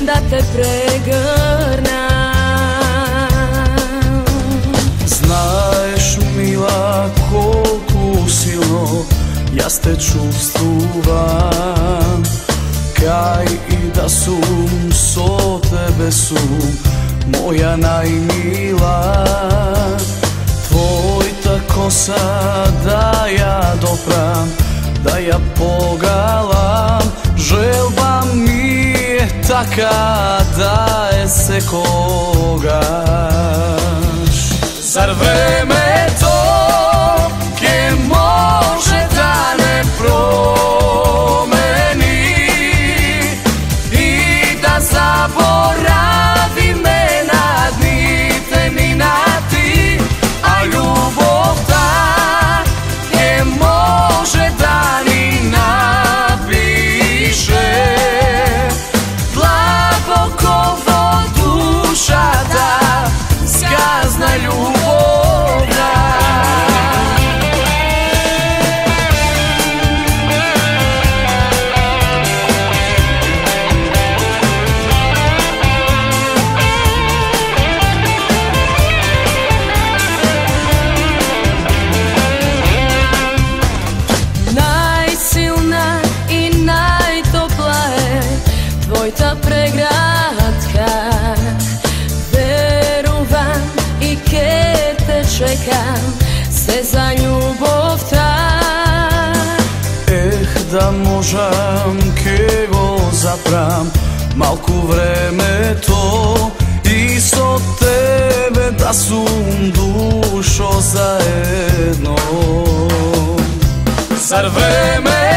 да те прегрнам. Знаеш, мила, колку силно јас те чувствувам. Кај и да сум, со тебе сум, моја најмила. Твојта коса да ја допрам, да ја погалам, желба ми е така да е секогаш. Зар времето ке може да не промени и да заборавиме на дните минати, а љубовта ке може да ни напише длабоко во душата сказна љубовта. Твојта преградка, верувам и ке те чекам, се за љубовта. Да можам ке го запрам малку времето и со тебе да сум душо заедно. Зар време